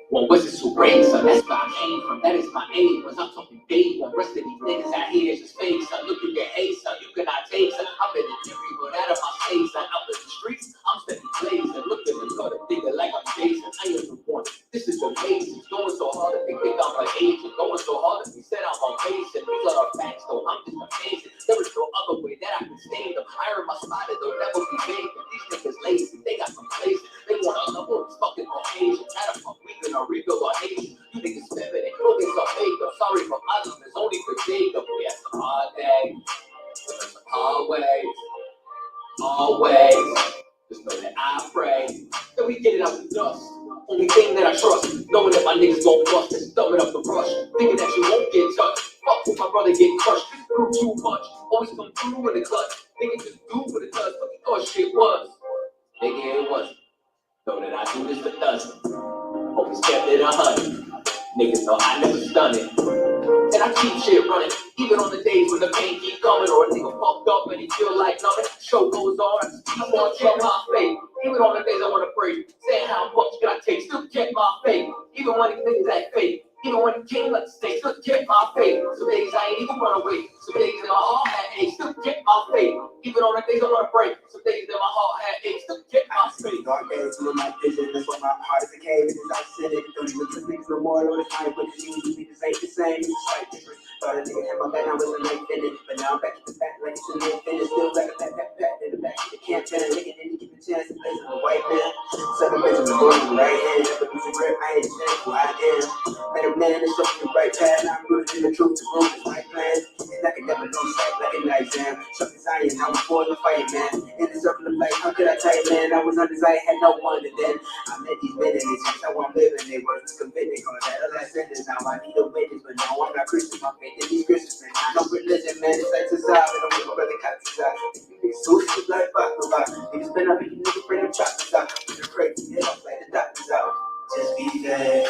Well, wizards who raise, so that's where I came from. That is my aim. Was I'm talking big, the rest of these niggas out here is just fake. So look at your hate, so you cannot take. So I'm in the theory, but out of my face, so out in the streets, I'm steady blazing. Look at the cut, thinking like I'm Jason. I am the one. This is amazing. Going so hard that they think I'm an agent. Going so hard that they said I'm on base. And these are our facts, though. I'm just amazing. There is no other way that I can stand them. I earn my spot, and they'll never be vacant. These niggas lazy. They got complacent. They want a level of fucking on Asian. How the fuck we gonna rebuild our nation? You niggas feminine. No niggas are fake. I'm sorry for others. It's only for Jacob. We have some hard day. Some hard way. Always. Just know that I pray that we get it out the dust. Only thing that I trust, knowing that my niggas gon' bust and thumbing up the rush. Thinking that you won't get touched. Fuck with my brother get crushed. Through too much. Always come through in the clutch. Niggas just do what it does. What you thought shit was. Nigga, it wasn't. Know that I do this for dozen. Always kept it 100. Niggas know I never stun it. And I keep shit running, even on the days when the pain keep coming, or a nigga fucked up and he feel like nothing. Show goes on, I just keep on check my faith. Even on the days I wanna pray, saying how much can I take, still kept my faith. Even when these niggas act fake, even when he came like the snake, still kept my faith. Some days I ain't even run away, some days in my heart had ache, still kept my faith. Even on the days I wanna break, some days in my heart had ache, still kept my faith. Dark days with my vision, that's why my heart is a cave. It's like cynic, don't even trust niggas no more. All the time, but it's usually niggas ain't the same. It's like different. Thought a nigga had my back, I was a night finish. But now I'm back at the back like it's a night finish. Still got a back in the back of the camp. And a nigga didn't give a chance to play with a white man. 7 bitches in the morning, right hand. Never lose a grip, I ain't changed who I am. Met a man that's up in the right path. Now I'm rooted in the truth to prove it's my plan. And I can never lose sight like a night jam. Shut his iron, I was born to fight, man. In the circle of life, how could I tell you, man? I was on this, I had no one. And then I met these men and it's just how I'm living. They were just convicted, call that a last sentence. Now I need a witness, but now I'm not Christian. My faith in these Christians, man. I know religion, man. It's like society. I don't give a brother cut to side. Niggas so shit like fuck about. Niggas been up and you niggas bring them choppers out. You're crazy, yeah, I'm like the doctors out. Just be there.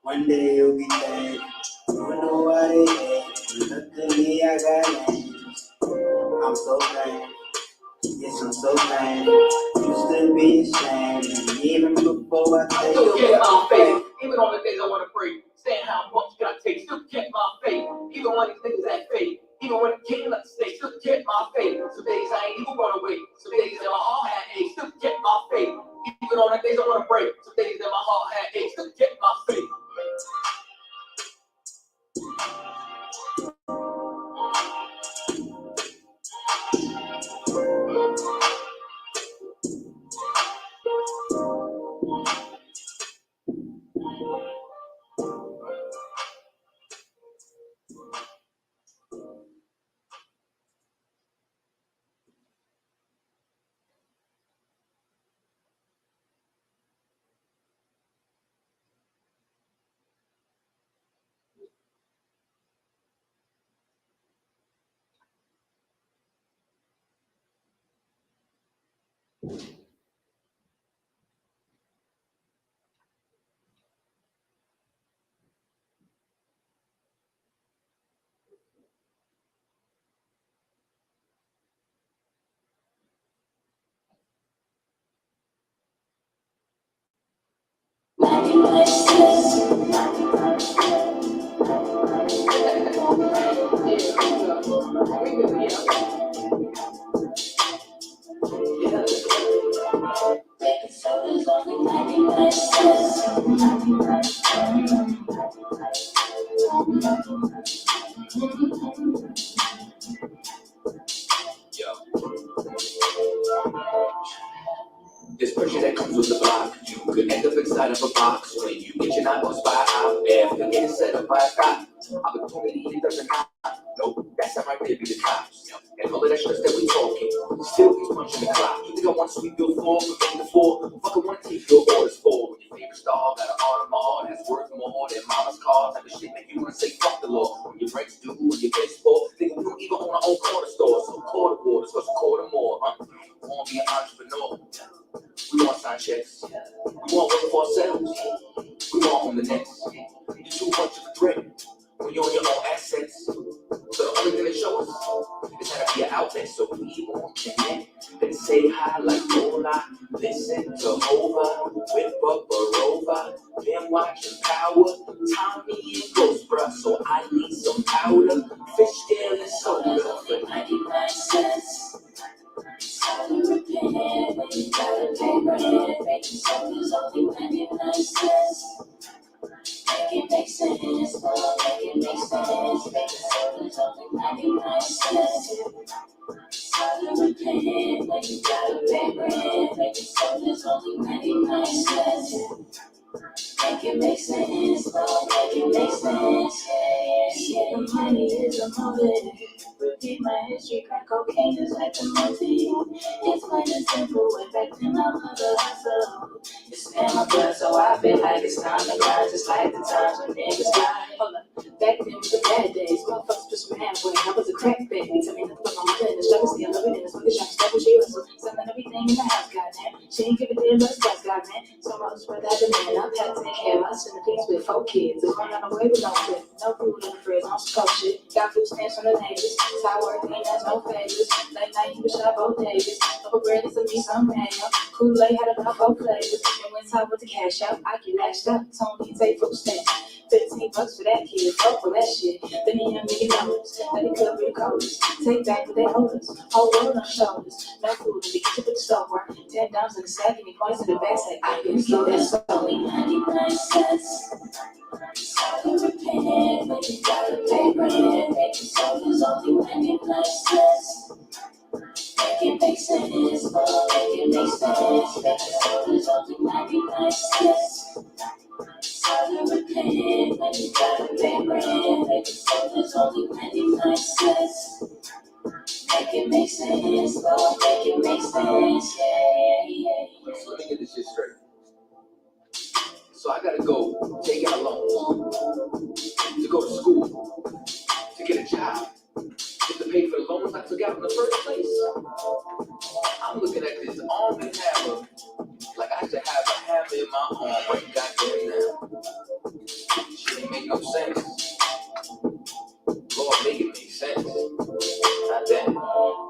One day you'll be dead. Don't know what it is. Luckily I got names. I'm so glad. Yes, I'm so glad. Used to be ashamed. And even before I take still kept my faith. Even on the days I wanna pray, saying how much can I take, still kept my faith. Even when these niggas act fake, even when it came like the snake, still kept my faith. Some days I ain't even run away, some days in my heart had ache, still kept my faith. Even on the days I wanna break, some days in my heart had ache, still kept my faith. This pressure that comes with the block, you could end up inside of a box when you get your eyeballs by out after getting set up by a cop. Opportunity, it doesn't happen. Nope, that's not right there be the cops. And all of that stress that we talking, still he's punching the clock. You think I want to sweep your floor, forget the floor, fuck I want to take your orders for. When your favorite star got an Audemars, that's worth more than mama's car. Type of shit make you want to say fuck the law. When your brakes due, when your baseball, think we don't even own our own corner store. So quarter waters, cause a quarter more. We want to be an entrepreneur. We want sign checks. We want work for ourselves. We want on the next. You're too much of a threat when you're on your own assets. best, so we won't connect. Let's say hi like hola, listen to Hova, whip up a rover, been watching Power, Tommy and Ghost, bruh, so I need some powder, fish scale and soda for 99 cents. So you repent when you gotta pay rent, making sodas only 99 cents. Make it make sense, oh, make it make sense, making sodas only 99 cents. So you repent when you gotta pay rent, making sodas only 99 cents. Make it make sense, oh, make it make sense, yeah. The money is a motive. Repeat my history, crack cocaine is like a motive. It's plain and simple, way back then I was a hustle. It's in my blood, so I feel like it's time to grind, just like the times when niggas died. Hold up, back then was the bad days, motherfuckers pushed me halfway. I was a crack baby, tell me nothing but my mother in the struggle, still living in this fucking shop, stuff when she hustle, selling everything in the house, goddamn. She ain't give a damn, but it's gas, goddamn. So much for that demand, I've had to take care of my centerpiece with 4 kids. If I'm not away with no food, no food in the fridge, on some cold shit. Got food stamps from the neighbors, how working has no favors. Late night, you wish I both Davis. Couple bread and some meat, some mayo. Kool-Aid had about 4 flavors. And when time with the cash out, I get lashed up. Tony take food stamps. $15 for that kid, fuck for that shit. Then he had million dollars, let it cover the colors. Take back what they hold us, whole world on shoulders. No food in the kitchen with the store. $10 in the sack and he points to the back, say, I can get that only 99 cents. So you repent when you gotta pay rent, making sodas only 99 cents. Make it make sense, oh, make it make sense, making sodas only 99 cents. So you repent when you gotta pay rent, making sodas only 99 cents. Make it make sense, oh, make it make sense, yeah. So let me get this shit straight. So I gotta go take out loans to go to school, to get a job, just to pay for the loans I took out in the first place. I'm looking at this arm and hammer like I should have a hammer in my arm right goddamn now. Shit ain't make no sense. Lord, make it make sense. Not that.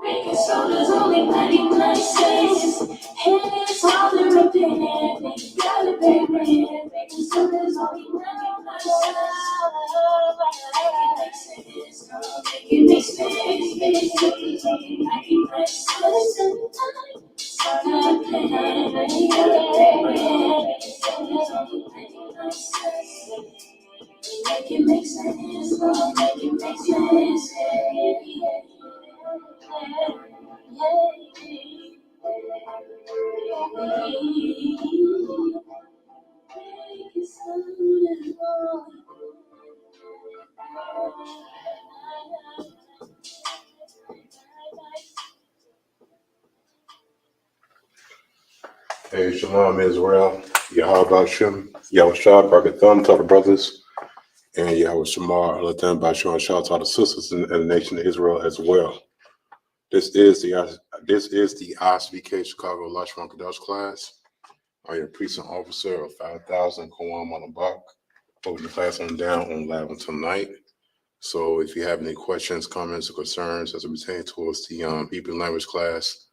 Making soda's only 99 cents. And it's all the repent. You gotta pay rent. Making soda's only 99 cents. Make it make sense. Make it make sense. Making soda's only 99 cents. Soda repent. You gotta pay rent. Making soda's only 99 cents. Make it make sense, oh, make it make sense, Hey, Shalom Israel. Yahweh Shem. Yahweh Shah, Barakathon to all the brothers. And Yahweh Shamar, Alatham Bashar, shout out to all the sisters in the nation of Israel as well. This is the ISBK Chicago Lashman Kadosh class. I am precinct officer of 5,000 Kawam Malabak. Holding the class on down on live until night. So if you have any questions, comments, or concerns as it pertains towards the Hebrew language class,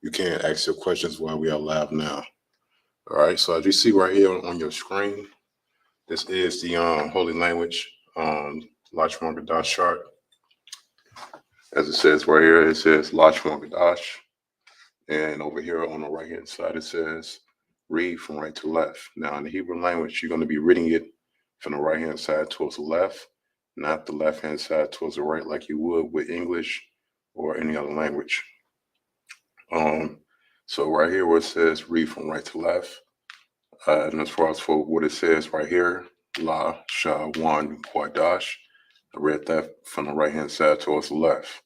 you can ask your questions while we are live now. All right, so as you see right here on your screen, this is the Holy Language Lashman Kadosh chart. As it says right here, it says Lashman Kadosh. And over here on the right-hand side, it says read from right to left. Now, in the Hebrew language, you're going to be reading it from the right-hand side towards the left, not the left-hand side towards the right like you would with English or any other language. So right here where it says read from right to left, and as far as for what it says right here, La Shah Wan Kwadash, I read that from the right-hand side towards the left.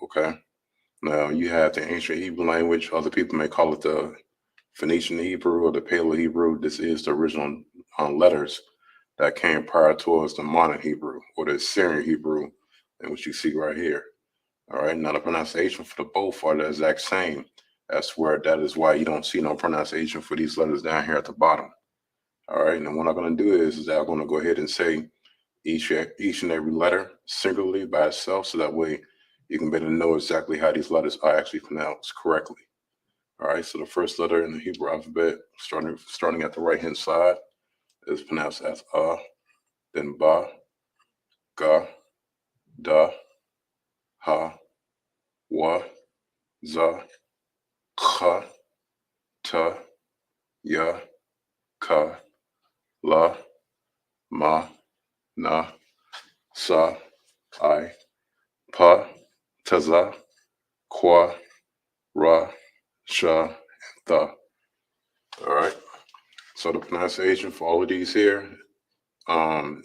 Okay. Now you have the ancient Hebrew language. Other people may call it the Phoenician Hebrew or the Paleo Hebrew. This is the original letters that came prior towards the modern Hebrew or the Assyrian Hebrew, and what you see right here. All right. Now the pronunciation for the both are the exact same. That's where that is why you don't see no pronunciation for these letters down here at the bottom. All right. And what I'm going to do is that I'm going to go ahead and say each and every letter singularly by itself, so that way you can better know exactly how these letters are actually pronounced correctly. All right, so the first letter in the Hebrew alphabet, starting at the right-hand side, is pronounced as then ba, ga, da, ha, wa, za, kha, ta, ya, ka, la, ma, na, sa, I, pa, taza, kwa, ra, sha, and tha. All right. So the pronunciation for all of these here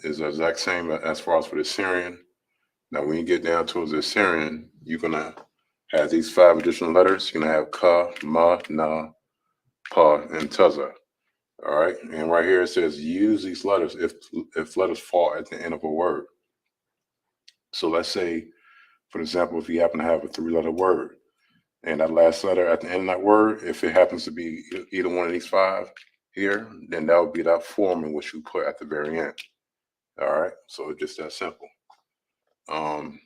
is the exact same as far as for the Syrian. Now, when you get down towards the Syrian, you're gonna have these 5 additional letters. You're gonna have ka, ma, na, pa, and taza. All right. And right here it says use these letters if letters fall at the end of a word. So let's say, for example, if you happen to have a 3-letter word, and that last letter at the end of that word, if it happens to be either one of these 5 here, then that would be that form in which you put at the very end. All right. So it's just that simple. Um,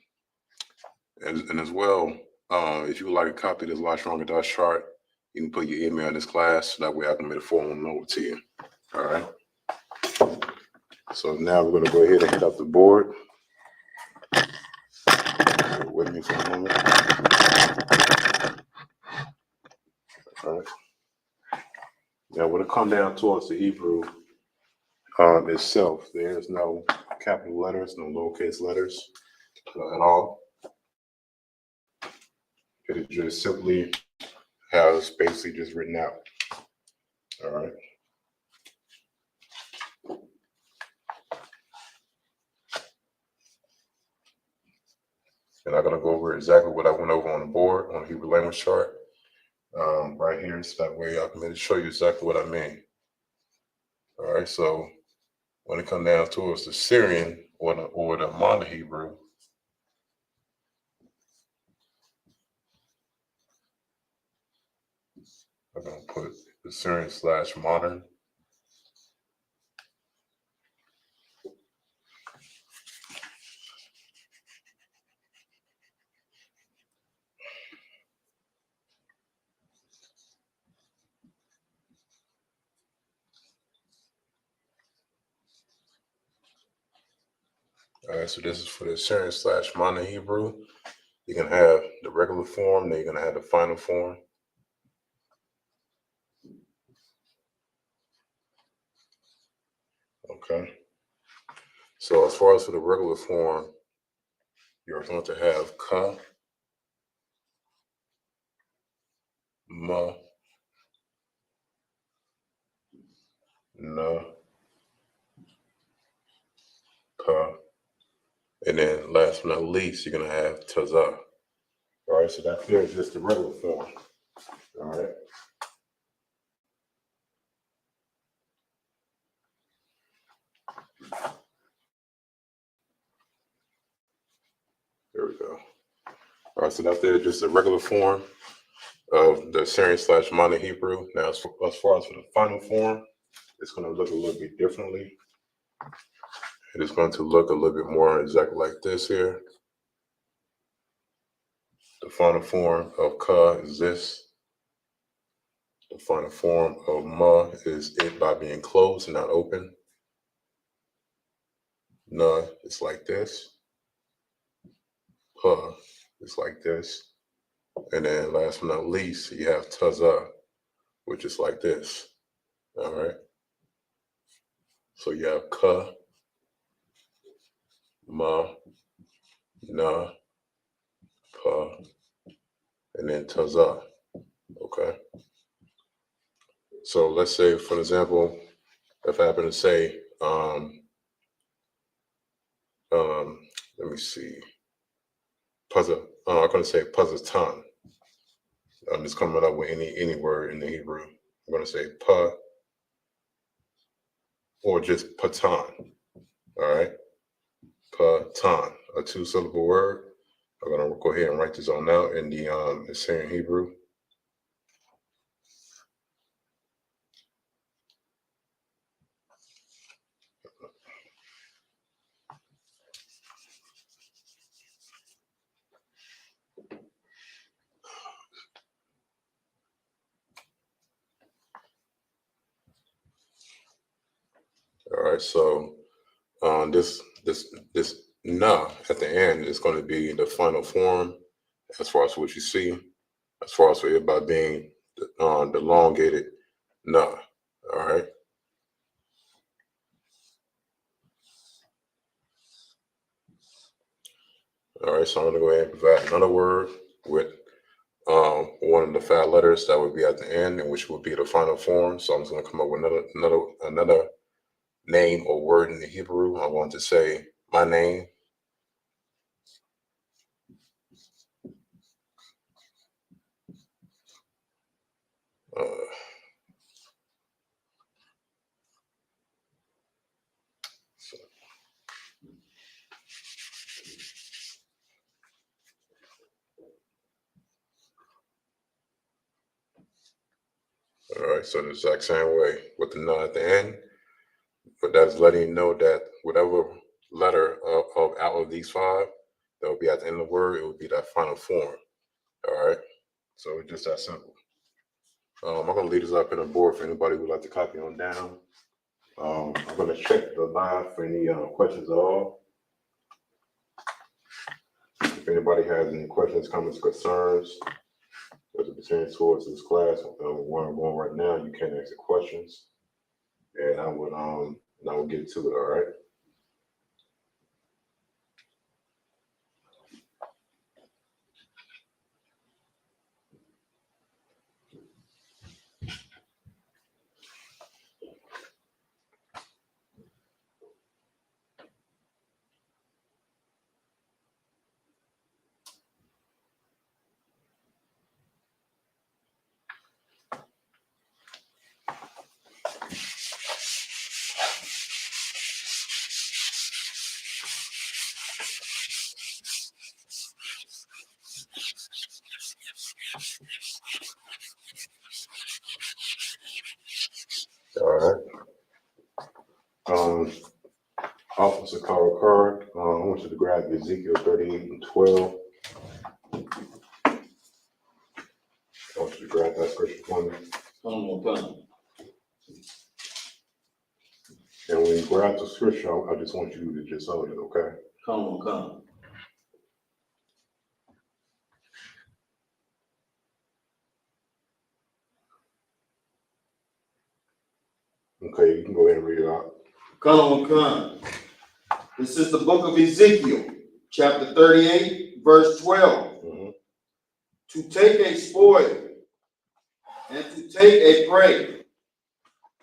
and as well, if you would like a copy of this Life Stronger Dust chart, you can put your email in this class. So that way I can make a formal note to you. All right. So now we're going to go ahead and hit up the board. Bear with me for a moment. All right. Now, when it comes down towards the Hebrew itself, there's no capital letters, no lowercase letters at all. It just simply has basically just written out. All right. And I'm going to go over exactly what I went over on the board on the Hebrew language chart right here. So that way I can show you exactly what I mean. All right. So when it comes down towards the Syrian or the modern Hebrew, I'm going to put the Syrian / modern. All right, so this is for the Syrian / modern Hebrew. You can have the regular form, then you're going to have the final form. Okay. So as far as for the regular form, you're going to have ka, ma, na, ka, and then last but not least, you're going to have taza. All right, so that here is just the regular form. All right. There we go. All right, so that's there just the regular form of the Syrian / modern Hebrew. Now, as far as for the final form, it's going to look a little bit differently. It is going to look a little bit more exactly like this here. The final form of ka is this. The final form of ma is it by being closed and not open. Na is like this. Pa is like this. And then last but not least, you have taza, which is like this. All right. So you have ka, ma, na, pa, and then taza. Okay. So let's say, for example, if I happen to say, let me see, puzzle. I'm going to say puzzatan. I'm just coming up with any word in the Hebrew. I'm going to say pa or just patan. All right. Patan, a 2-syllable word. I'm going to go ahead and write this on out in the Syrian Hebrew. right. So this na at the end is going to be the final form as far as what you see, as far as it by being the elongated na. All right. All right. So I'm going to go ahead and provide another word with one of the 5 letters that would be at the end, and which would be the final form. So I'm just going to come up with another name or word in the Hebrew. I want to say my name. Uh, so, all right. So the exact same way with the na at the end, but that's letting you know that whatever letter of out of these 5 that will be at the end of the word, it would be that final form. All right. So it's just that simple. I'm going to leave this up in the board for anybody who would like to copy on down. I'm going to check the line for any questions at all. If anybody has any questions, comments, concerns as it pertains towards this class, where I'm going right now, you can ask the questions, and I will get to it. All right. All right. Um, Officer Carl Card, I want you to grab Ezekiel 38 and 12. I want you to grab that scripture for me. Come. And when you grab the scripture, I just want you to just hold it, okay? Come. Okay, you can go ahead and read it out. Come. This is the book of Ezekiel, chapter 38, verse 12. Mm-hmm. To take a spoil and to take a prey,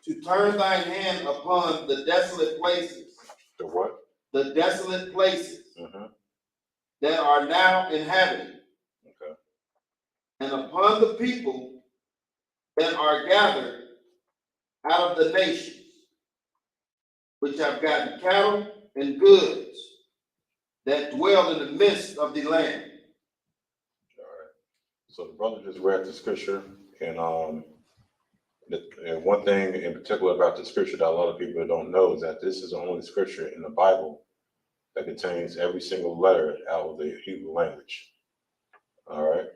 to turn thine hand upon the desolate places. The what? The desolate places Mm-hmm. that are now inhabited. Okay. And upon the people that are gathered out of the nations, which have gotten cattle and goods, that dwell in the midst of the land. All right. So the brother just read the scripture, and one thing in particular about the scripture that a lot of people don't know is that this is the only scripture in the Bible that contains every single letter out of the Hebrew language. All right.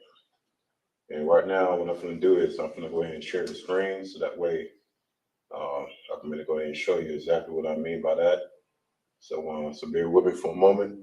And right now, what I'm going to do is I'm going to go ahead and share the screen so that way I'm going to go ahead and show you exactly what I mean by that. So bear with me for a moment.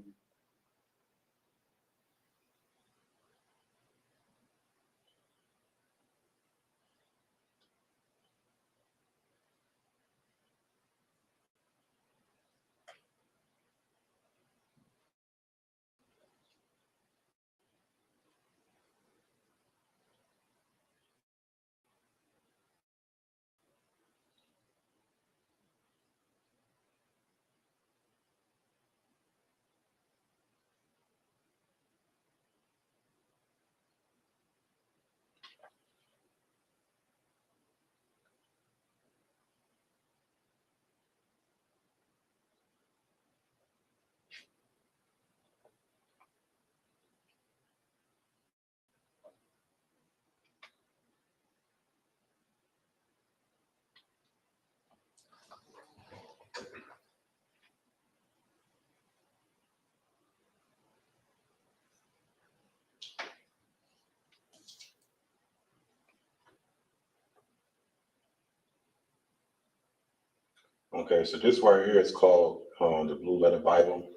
Okay, so this right here is called the Blue Letter Bible.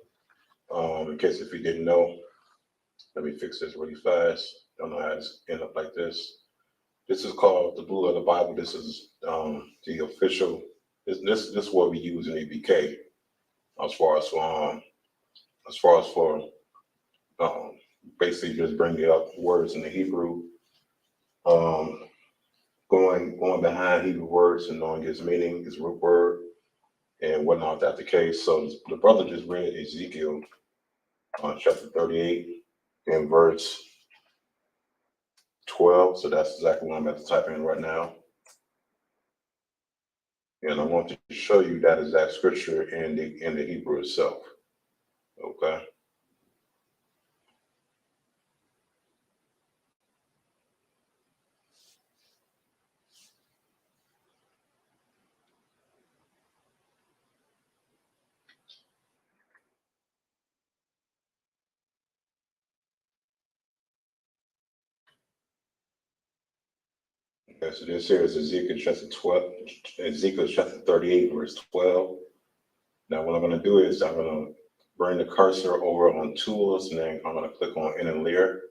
In case if you didn't know, let me fix this really fast. Don't know how it's end up like this. This is called the Blue Letter Bible. This is the official. This is what we use in ABK as far as for um, basically just bringing up words in the Hebrew, um, going behind Hebrew words and knowing his meaning, his root word, and whatnot. That's the case. So the brother just read Ezekiel chapter 38 and verse 12. So that's exactly what I'm about to type in right now. And I want to show you that exact scripture in the Hebrew itself. Okay. Okay, so this here is Ezekiel chapter 12, Ezekiel chapter 38, verse 12. Now what I'm going to do is I'm going to bring the cursor over on tools, and then I'm going to click on in and layer,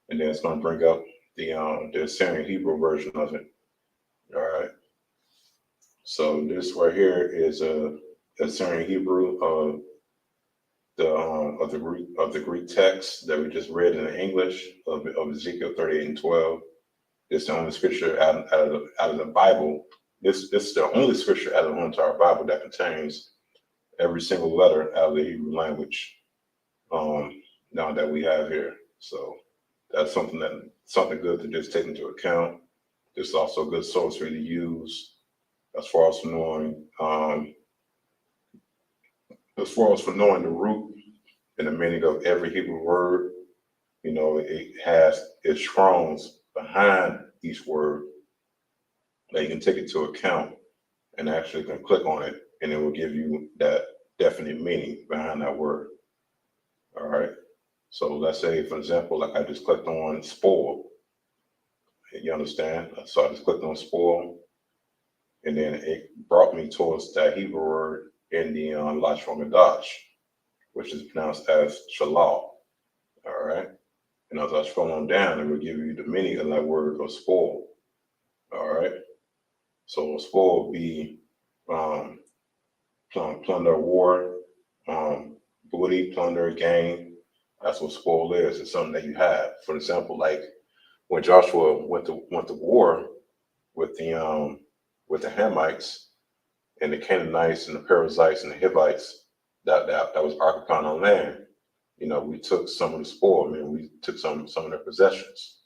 and then it's going to bring up the Assyrian Hebrew version of it. All right. So this right here is a Assyrian Hebrew of the Greek text that we just read in the English of Ezekiel 38 and 12. It's the only scripture out of the Bible. This is the only scripture out of the entire Bible that contains every single letter out of the Hebrew language. Now that we have here, so that's something good to just take into account. This is also a good source for you to use as far as for knowing the root and the meaning of every Hebrew word. You know, it has its strongs behind each word that you can take into account and actually can click on it, and it will give you that definite meaning behind that word. All right. So let's say, for example, like I just clicked on spoil. You understand? So I just clicked on spoil, and then it brought me towards that Hebrew word in the Lashon Hadash, which is pronounced as shalal. All right. And as I scroll on down, it will give you the meaning of that word of spoil. All right. So spoil would be plunder, war, booty, plunder, gain. That's what spoil is. It's something that you have. For example, like when Joshua went to war with the Hamites and the Canaanites and the Perizzites and the Hivites that was occupying our land. You know, we took some of the spoil. I mean, we took some of their possessions,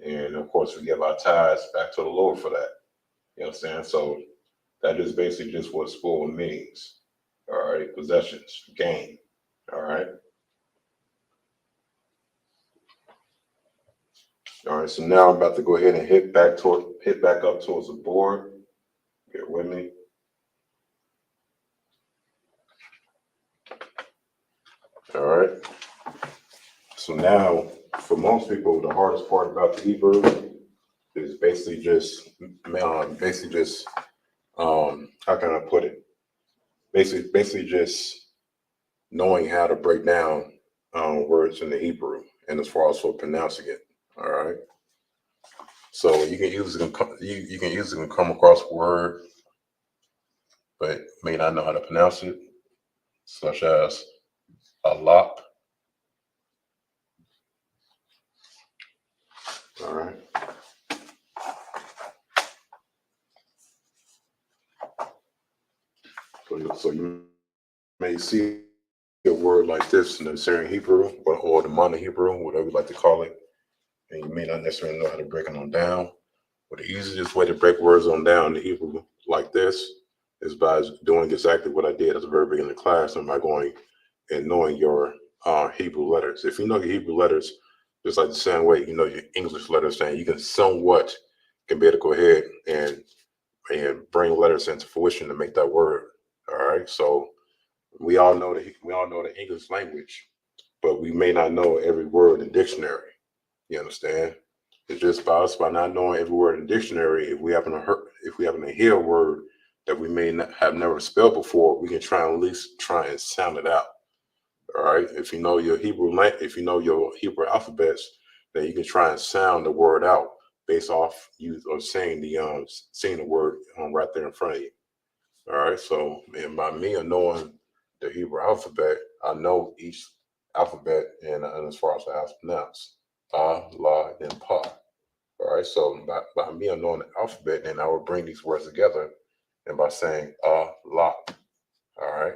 and of course, we give our tithes back to the Lord for that. You understand? So that is basically just what spoil means. All right, possessions, gain. All right. All right. So now I'm about to go ahead and hit back up towards the board. Get with me. All right. So now, for most people, the hardest part about the Hebrew is basically just how can I put it? Basically just knowing how to break down words in the Hebrew and as far as for pronouncing it. All right. So you can usually come across a word, but may not know how to pronounce it, such as a lot. All right. So you may see a word like this in the Syrian Hebrew or the Mono Hebrew, whatever you like to call it, and you may not necessarily know how to break them on down. But the easiest way to break words on down in the Hebrew like this is by doing exactly what I did at the very beginning of the class, and by going and knowing your Hebrew letters. If you know your Hebrew letters, just like the same way you know your English letters, saying you can somewhat can be able to go ahead and bring letters into fruition to make that word. All right. So we all know the English language, but we may not know every word in the dictionary. You understand? It's just by us by not knowing every word in the dictionary. If we happen to hear a word that we may not have never spelled before, we can try and at least try and sound it out. All right. If you know your if you know your Hebrew alphabets, then you can try and sound the word out based off you or saying the word right there in front of you. All right. So, and by me knowing the Hebrew alphabet, I know each alphabet and as far as how it's pronounced, la, and pa. All right. So by me knowing the alphabet, then I will bring these words together, and by saying la. All right.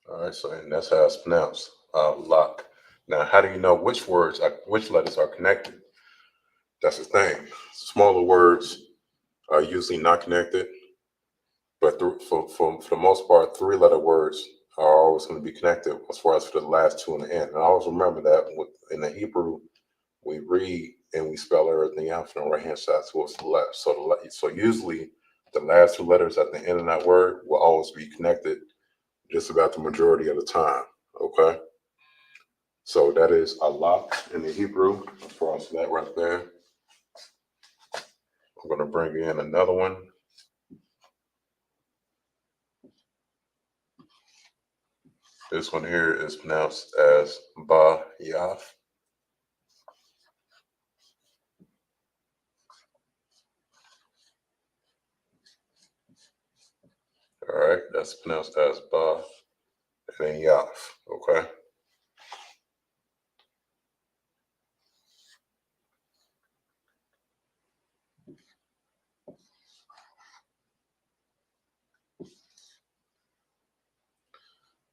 All right, so and that's how it's pronounced, lock. Now, how do you know which letters are connected? That's the thing. Smaller words are usually not connected, but for the most part, three-letter words are always going to be connected as far as for the last two in the end. And I always remember that in the Hebrew, we read and we spell everything out from the right-hand side towards the left. So usually the last two letters at the end of that word will always be connected just about the majority of the time. Okay. So that is a lot in the Hebrew. As far as that right there, I'm going to bring in another one. This one here is pronounced as ba yaf. All right, that's pronounced as ba and then yaf. Okay.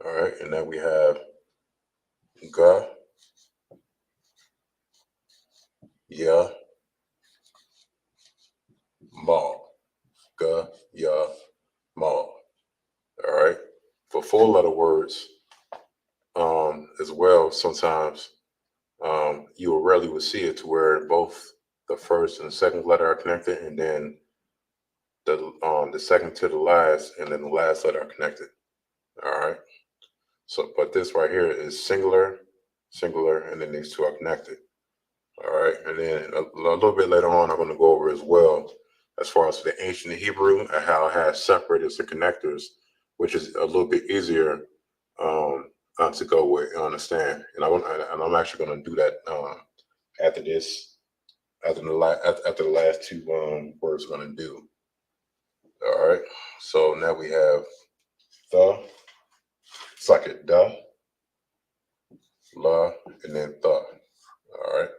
All right, and then we have ga, ya, ma. Ga, ya, ma. All right. For four-letter words, as well, sometimes you will rarely would see it to where both the first and the second letter are connected, and then the second to the last, and then the last letter are connected. All right. So, but this right here is singular, singular, and then these two are connected. All right. And then a little bit later on, I'm going to go over as well as far as the ancient Hebrew and how it has separators and connectors, which is a little bit easier to go with and understand. And I'm actually going to do that after this, after the last two words we're going to do. All right. So now we have the. It's like a da, la, and then tha. All right.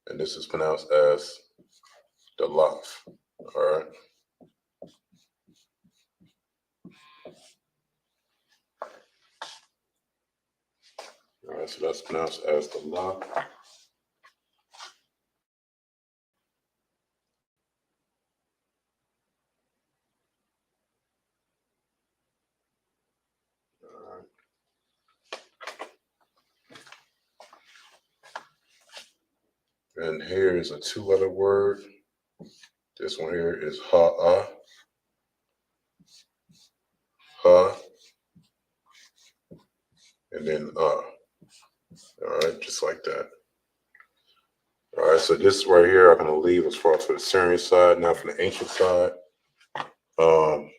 And this is pronounced as the laf. All right. All right. So that's pronounced as the laf. All right. And here is a two-letter word. This one here is ha, ha, and then All right. Just like that. All right. So this right here, I'm going to leave as far as for the Syrian side. Now for the ancient side. Um,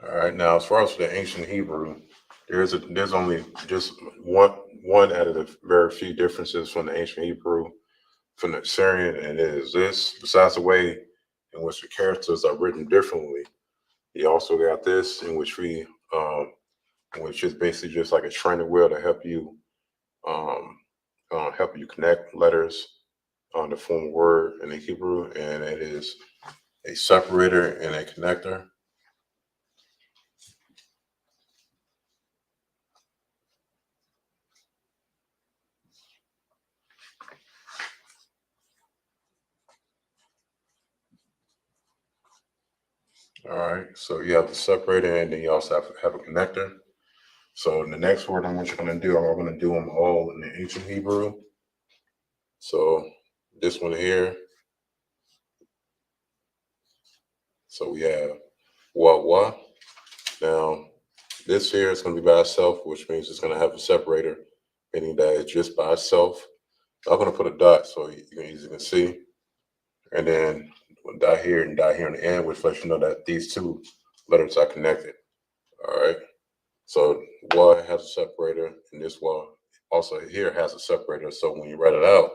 All right. Now, as far as for the ancient Hebrew, there's only just one out of the very few differences from the ancient Hebrew from the Syrian, and it is this. Besides the way in which the characters are written differently, you also got this in which is basically just like a training wheel to um, help you connect letters on the form word in the Hebrew, and it is a separator and a connector. All right, so you have the separator, and then you also have a connector. So the next word I'm going to do, I'm going to do them all in the ancient Hebrew. So this one here. So we have wa. Now this here is going to be by itself, which means it's going to have a separator, meaning that it's just by itself. I'm going to put a dot so you can see. And then dot here and dot here on the end, which lets you know that these two letters are connected. All right. So wa has a separator, and this wa also here has a separator. So when you write it out,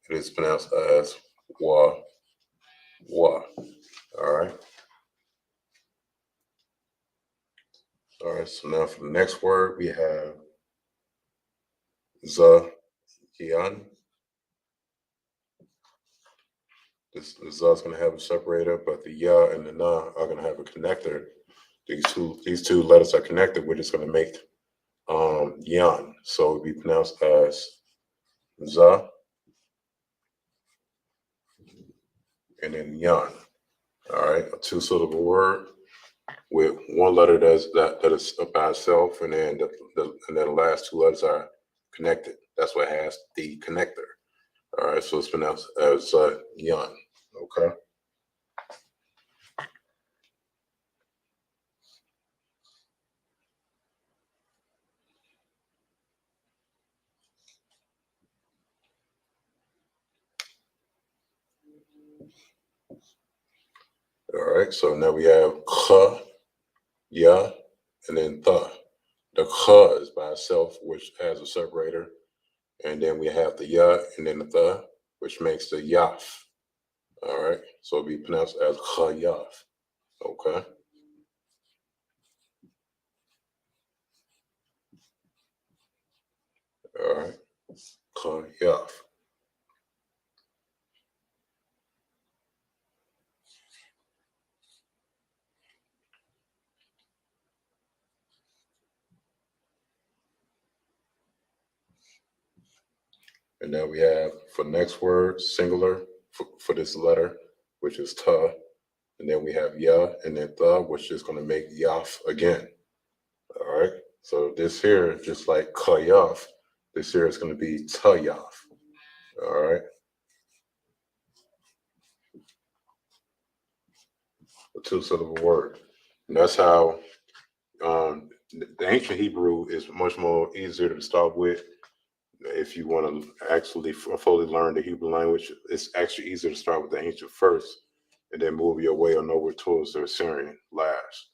it is pronounced as wa. All right. All right. So now for the next word, we have za. This za is going to have a separator, but the ya and the na are going to have a connector. These two letters are connected, which is going to make yan. So it would be pronounced as za and then yan. All right, a two-syllable word with one letter that is by itself, and then the last two letters are connected. That's what has the connector. All right, so it's pronounced as yan. Okay. All right, so now we have kha, ya, and then tha. The kha is by itself, which has a separator, and then we have the ya and then the tha, which makes the yaf. All right, so it'll be pronounced as kha yaf. Okay. All right, kha yaf. And then we have for next word, singular for this letter, which is ta. And then we have ya and then tha, which is going to make yaf again. All right. So this here, just like ka yaf, this here is going to be ta yaf. All right. A two-syllable word. And that's how the ancient Hebrew is much more easier to start with. If you want to actually fully learn the Hebrew language, it's actually easier to start with the ancient first and then move your way on over towards the Assyrian last.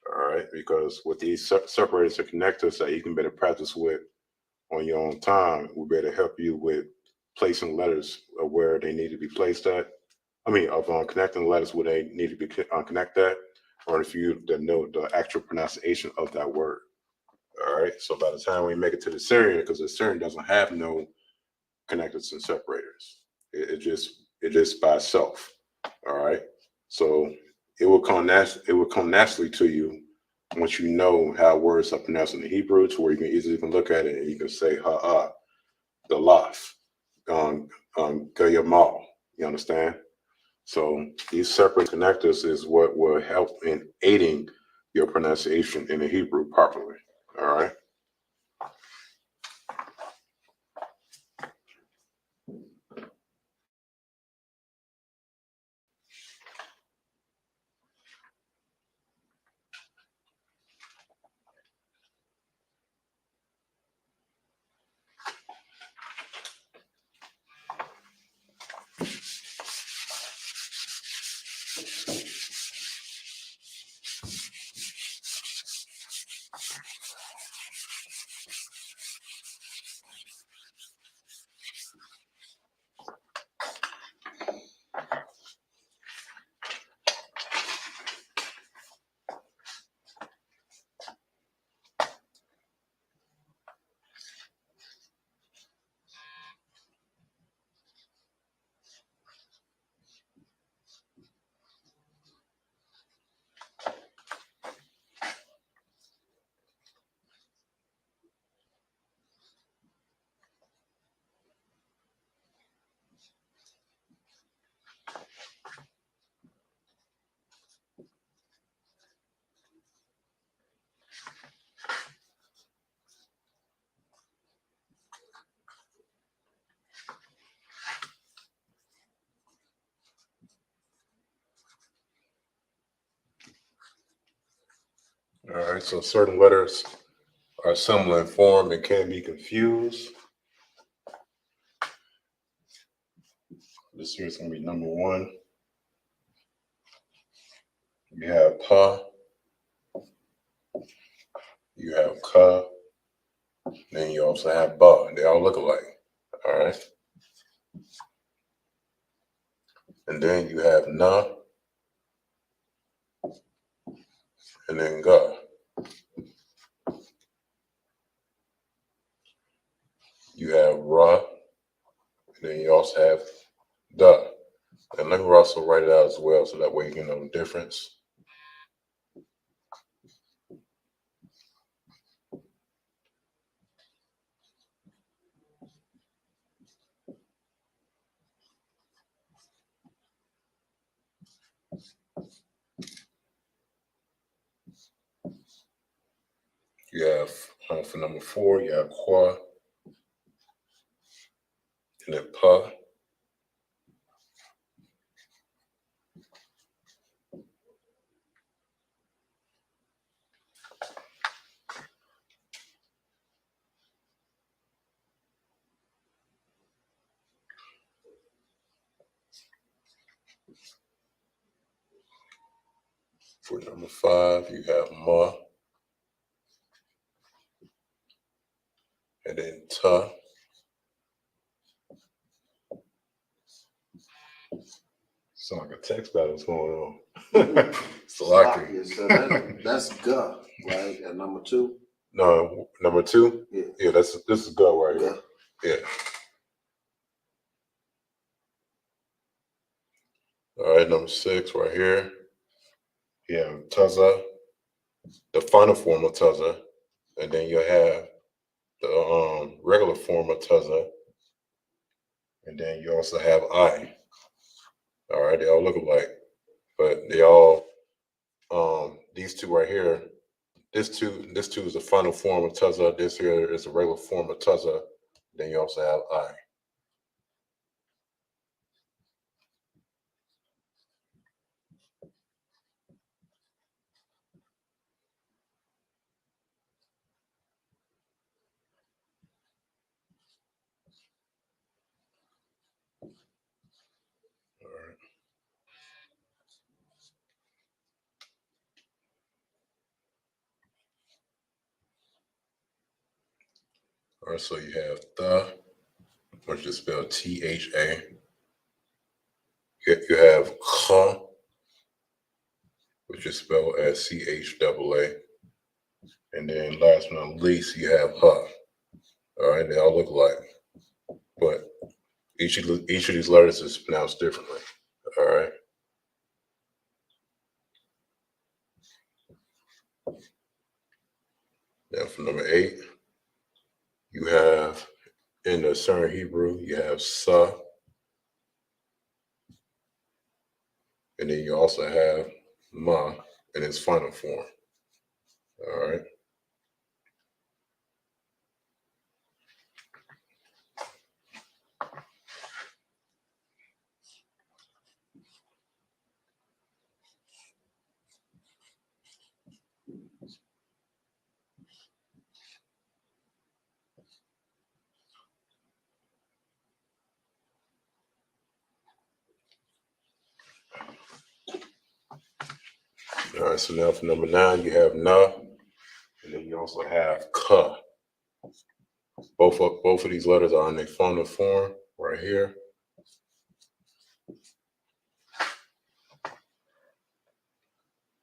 All right, because with these separators and connectors that you can better practice with on your own time, will be able to help you with placing letters where they need to be placed at. I mean, of connecting letters where they need to be connected at, or if you know the actual pronunciation of that word. All right. So by the time we make it to the Syrian, because the Syrian doesn't have no connectors and separators, it just by itself. All right. So it will come naturally to you once you know how words are pronounced in the Hebrew, to where you can easily look at it and you can say ha'ah, the laf, gayamal. You understand? So these separate connectors is what will help in aiding your pronunciation in the Hebrew properly. All right. All right, so certain letters are similar in form and can be confused. This here is going to be number 1. You have pa, you have ka, then you also have ba. They all look alike. All right. And then you have na, and then ga. You have ra, and then you also have da. And let me also write it out as well so that way you know the difference. You have, for number 4, you have qua, and then pa. For number 5, you have ma, and then ta. Sound like a text battle's going on. Salakia. So that's ga, right? And number 2? No, number 2? Yeah. Yeah, this is go right here. Ga. Yeah. All right, number 6 right here. You have taza, the final form of taza, and then you have the regular form of taza, and then you also have I. All right, they all look alike, but they all these two right here. This two is the final form of taza. This here is a regular form of taza. Then you also have I. All right. All right, so you have the, which is spelled T-H-A. You have kha, which is spelled as C-H-A-A. And then last but not least, you have ha. All right, they all look alike, but each of these letters is pronounced differently. All right. Now for number 8, you have in the Certain Hebrew, you have sa, and then you also have ma in its final form. All right. All right. So now for number 9, you have na, and then you also have ka. Both of these letters are in their final form right here.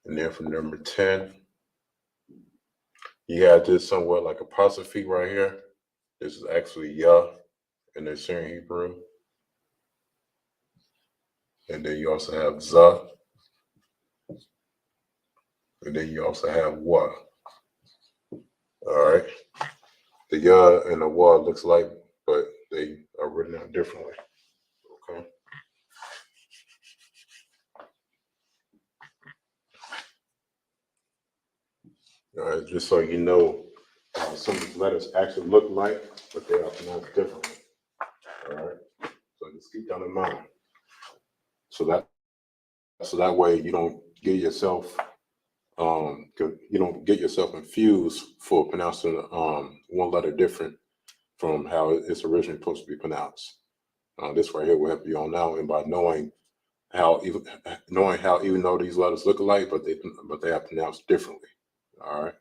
And then for number 10, you have this somewhat like apostrophe right here. This is actually ya in the Syrian Hebrew. And then you also have za. And then you also have wa. All right. The ya and the wa looks like, but they are written out differently. Okay. All right, just so you know, some of these letters actually look like, but they are pronounced differently. All right, so just keep that in mind. So that way you don't get yourself You don't get yourself confused for pronouncing one letter different from how it's originally supposed to be pronounced. This right here will help you on now, and by knowing how even though these letters look alike, but they are pronounced differently. All right.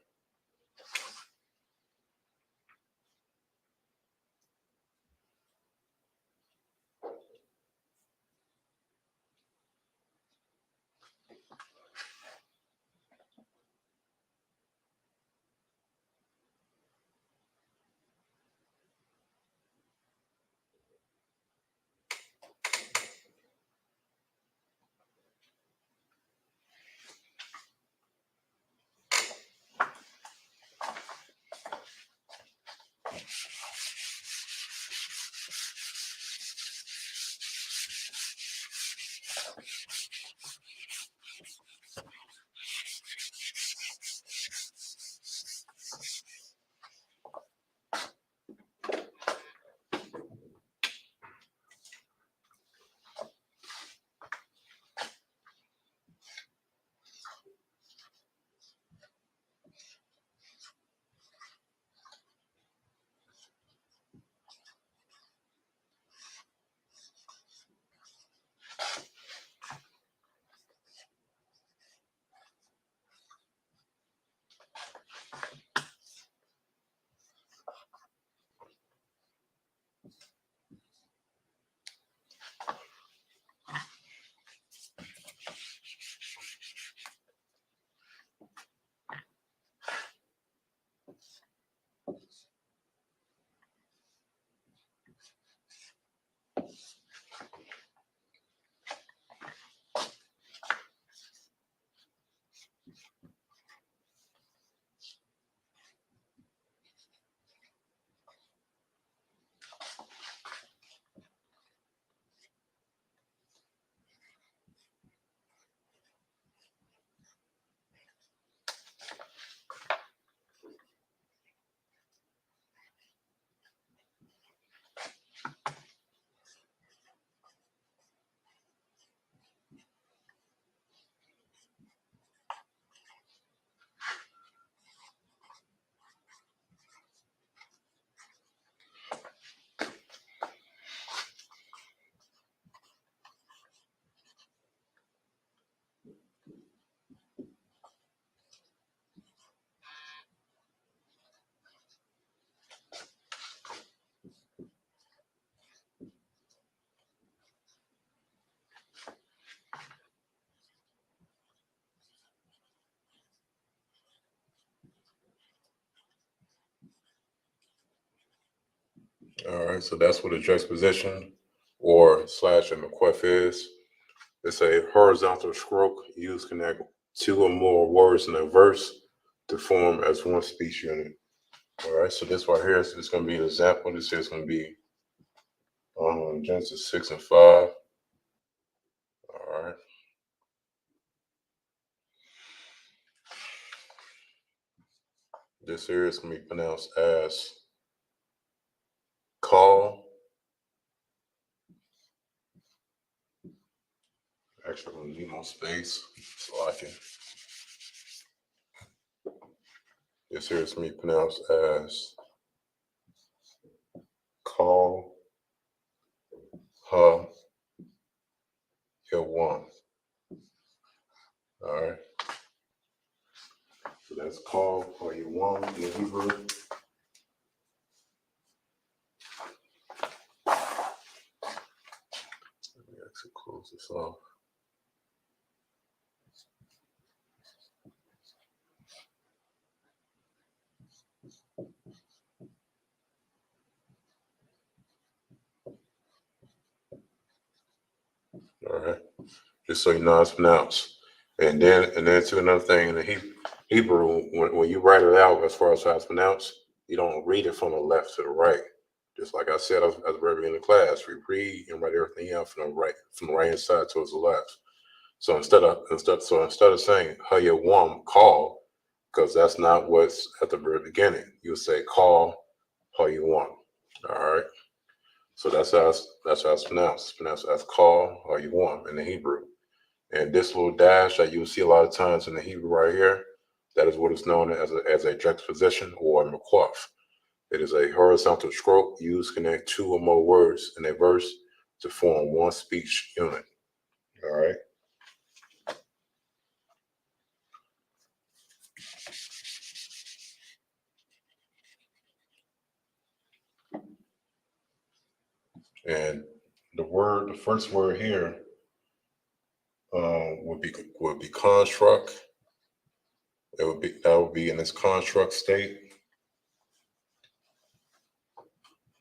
All right. So that's what a juxtaposition or slash and McQueff is. It's a horizontal stroke used to connect two or more words in a verse to form as one speech unit. All right, so this right here is going to be an example. This is going to be Genesis 6 and 5. All right. This here is going to be pronounced as call. Actually, I'm going to need more space so I can. This here is going to be pronounced as call, ha, one. All right. So that's call, ha, one in Hebrew. Let me actually close this off. All right. Just so you know how it's pronounced. And then to another thing in the Hebrew, when you write it out as far as how it's pronounced, you don't read it from the left to the right. Just like I said as very in the class, we read and write everything out from the right hand side towards the left. So instead of saying Hayawam, call, because that's not what's at the very beginning. You say call Hayawam. All right. So that's how it's pronounced. It's pronounced as call Hayawam in the Hebrew. And this little dash that you'll see a lot of times in the Hebrew right here, that is what is known as a juxtaposition or a maquaf. It is a horizontal stroke used to connect two or more words in a verse to form one speech unit. All right. And the first word here would be construct. That would be in its construct state.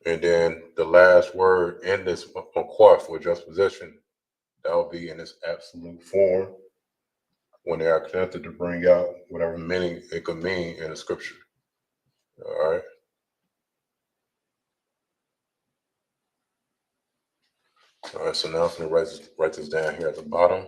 And then the last word in this maquaf or juxtaposition, that would be in its absolute form when they are connected to bring out whatever meaning it could mean in the scripture. All right. All right, so now I'm going to write this down here at the bottom.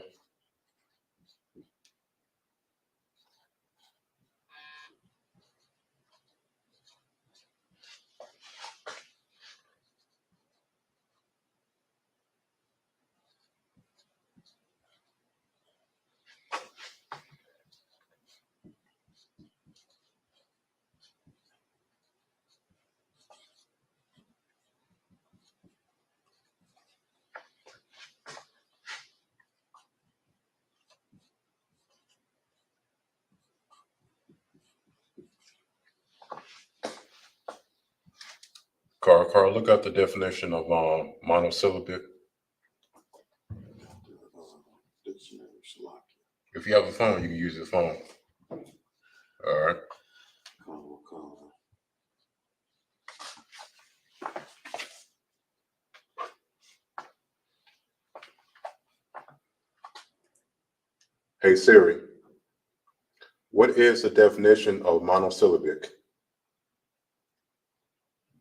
Carl, look up the definition of monosyllabic. If you have a phone, you can use your phone. All right. Hey Siri, what is the definition of monosyllabic?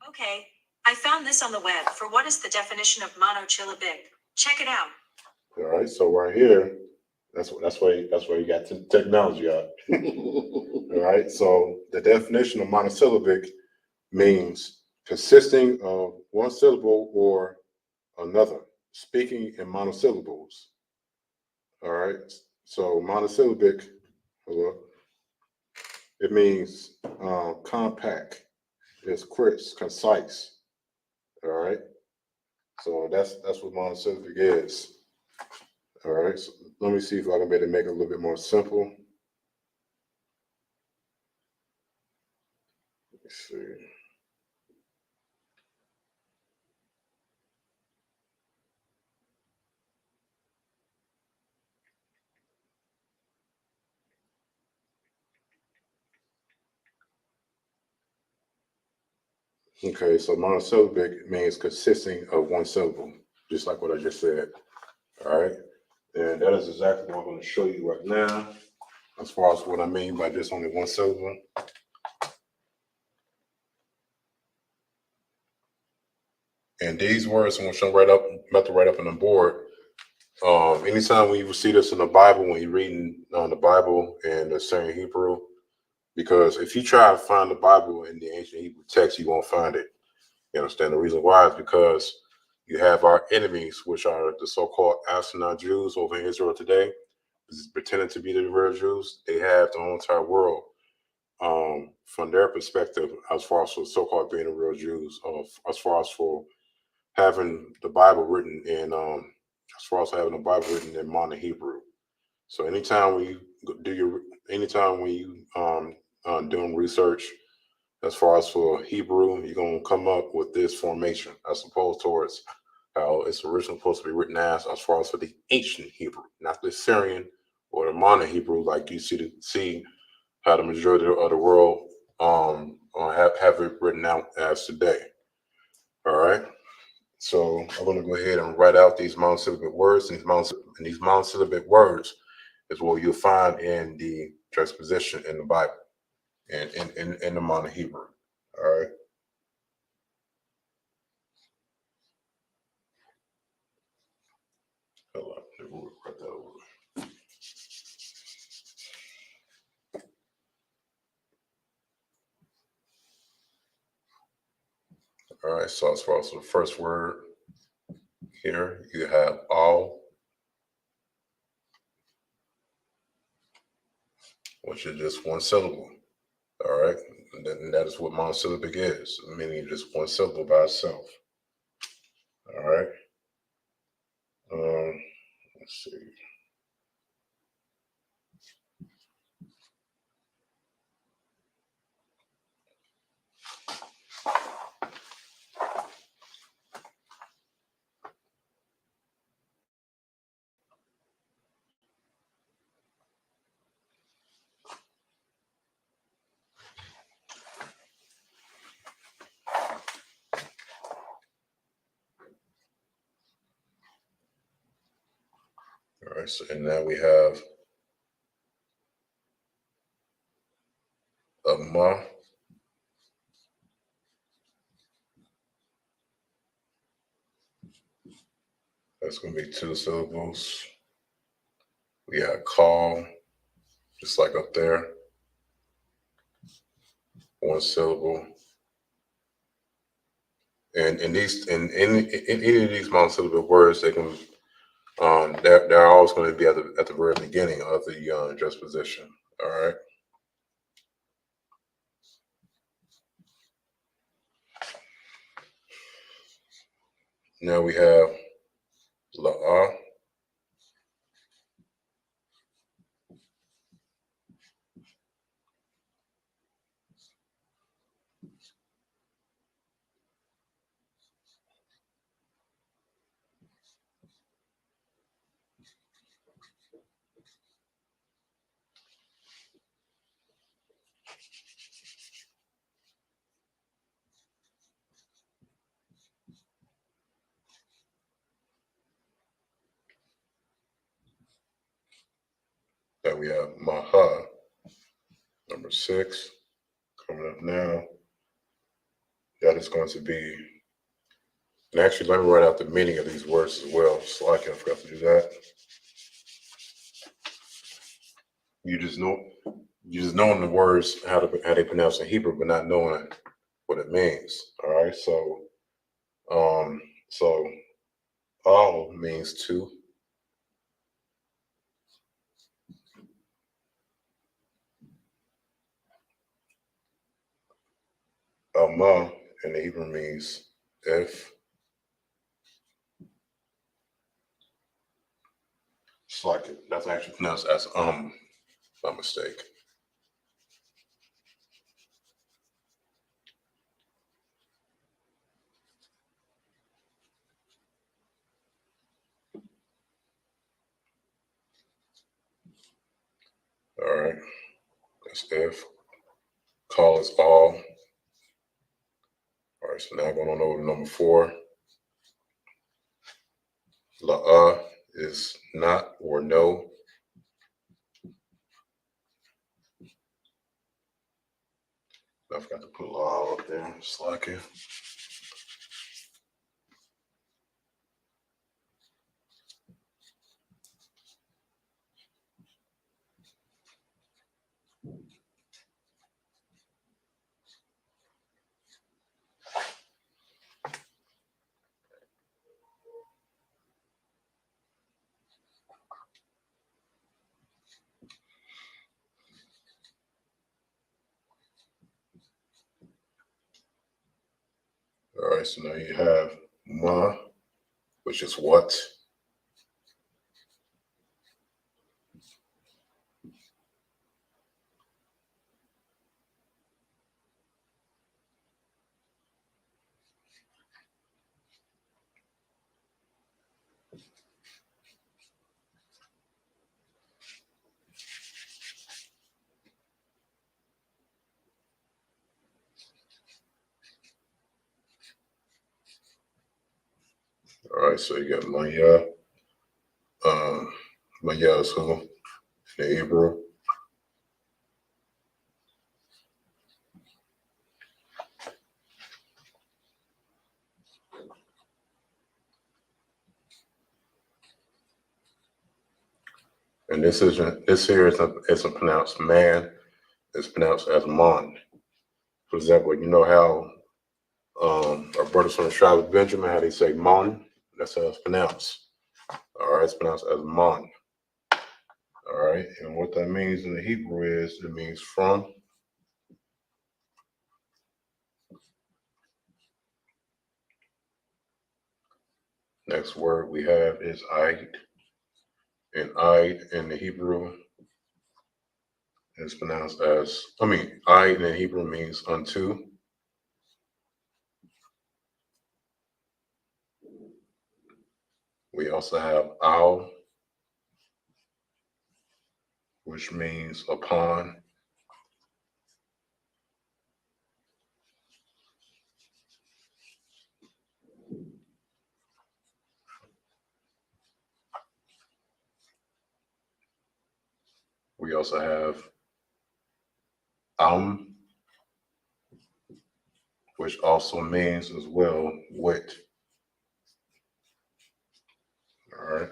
Okay, I found this on the web for what is the definition of monosyllabic. Check it out. All right, so right here, that's why you got technology out. All right, so the definition of monosyllabic means consisting of one syllable or another, speaking in monosyllables. All right, so monosyllabic, it means compact, it's crisp, concise. All right, so that's what monosyllabic is. All right, so let me see if I can make it a little bit more simple. Let's see. Okay, so monosyllabic means consisting of one syllable, just like what I just said. All right, and that is exactly what I'm going to show you right now, as far as what I mean by just only one syllable. And these words I'm going to show about to write up on the board. Anytime when you see this in the Bible, when you're reading the Bible and the same Hebrew, because if you try to find the Bible in the ancient Hebrew text, you won't find it. You understand the reason why is because you have our enemies, which are the so-called Astronaut Jews over in Israel today, pretending to be the real Jews. They have the whole entire world from their perspective, as far as for so-called being the real Jews, as far as for having the Bible written in, modern Hebrew. So anytime when you doing research as far as for Hebrew, you're going to come up with this formation as opposed towards how it's originally supposed to be written as far as for the ancient Hebrew, not the Syrian or the modern Hebrew, like you see how the majority of the world have it written out as today. All right. So I'm going to go ahead and write out these monosyllabic words, and these monosyllabic words is what you'll find in the juxtaposition in the Bible and in the modern Hebrew. All right. Hold on. We'll write that over. All right. So as far as the first word here, you have all. which is just one syllable. All right, and that is what monosyllabic is, meaning just one syllable by itself. All right. Let's see. All right, so and now we have a ma. That's going to be two syllables. We got call, just like up there, one syllable. And in any of these monosyllable words, they can they're always going to be at the very beginning of the juxtaposition. All right. Now we have la. Then we have maha, number 6, coming up now. That is going to be, and actually let me write out the meaning of these words as well, so I forgot to do that. You just knowing the words, how they pronounce in Hebrew, but not knowing what it means. All right, so all means two. Ma in the Hebrew means if. It's like that's actually pronounced as by mistake. All right, that's if. Call is all. All right, so now going on over to number 4. La is not or no. I forgot to put la up there. Slacking. All right, so now you have ma, which is what. All right, so you got maya. Maya is who in the Hebrew. And this here isn't pronounced man, it's pronounced as mon. For example, you know how our brothers from the tribe of Benjamin, how they say mon, that's how it's pronounced. All right, it's pronounced as mon. All right. right, and what that means in the Hebrew is it means from. Next word we have is Eid. And Eid in the Hebrew is pronounced as, Eid in the Hebrew means unto. We also have Al, which means upon. We also have which also means as well with. All right.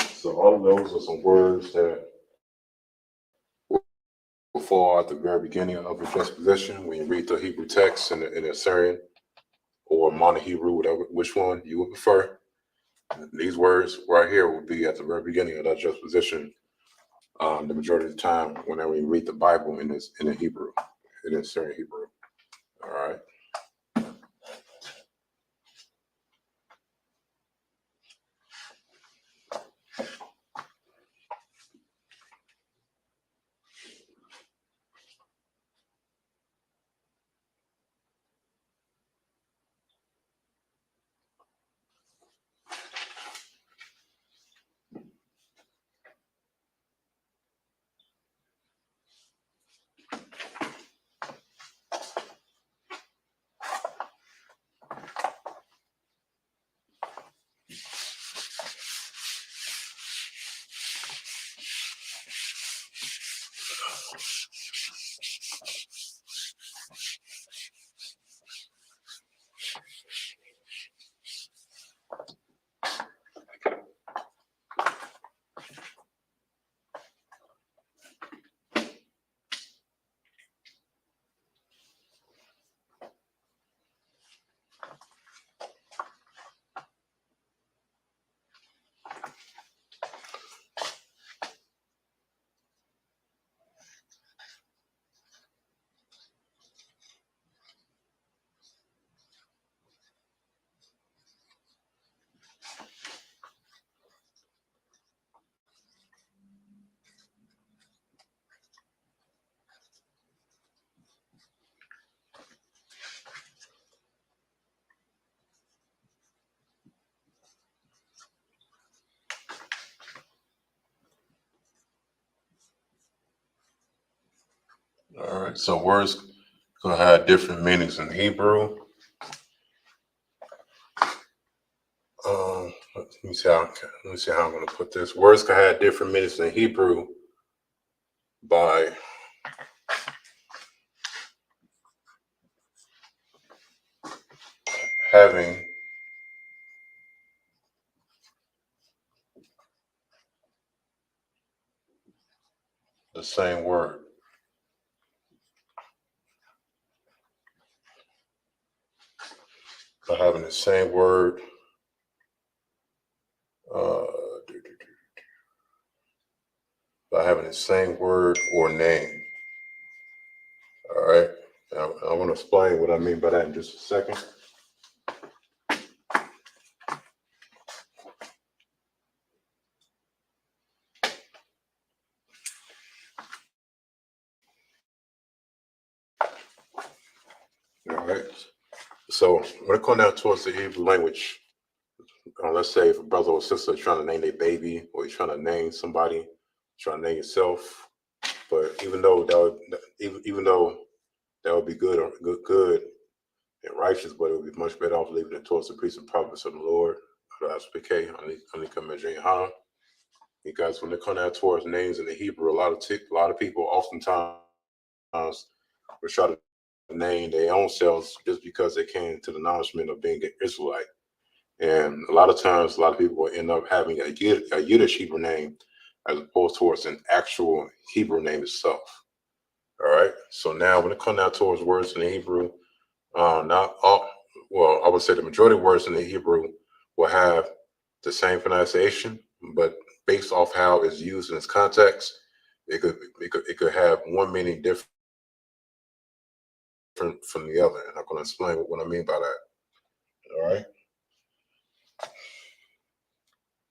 So all of those are some words that will fall at the very beginning of a juxtaposition when you read the Hebrew text in the Assyrian or Mono Hebrew, whatever, which one you would prefer. These words right here will be at the very beginning of that juxtaposition. The majority of the time, whenever you read the Bible in the Hebrew, in the Assyrian Hebrew. All right. All right. So words gonna have different meanings in Hebrew. Let me see how I'm gonna put this. Words can have different meanings in Hebrew by having the same word. By having the same word. By having the same word or name. All right. I want to explain what I mean by that in just a second. All right. So when it comes down towards the Hebrew language, let's say if a brother or sister is trying to name their baby, or you're trying to name somebody, trying to name yourself, but even though that would be good and righteous, but it would be much better off leaving it towards the priest and prophets of the Lord. Because when it comes down towards names in the Hebrew, a lot of people oftentimes will try to name their own selves just because they came to the acknowledgement of being an Israelite. And a lot of times, a lot of people will end up having a Yiddish Hebrew name as opposed towards an actual Hebrew name itself. All right. So now when it comes down towards words in the Hebrew, I would say the majority of words in the Hebrew will have the same pronunciation, but based off how it's used in its context, it could have one meaning different from the other. And I'm going to explain what I mean by that. All right.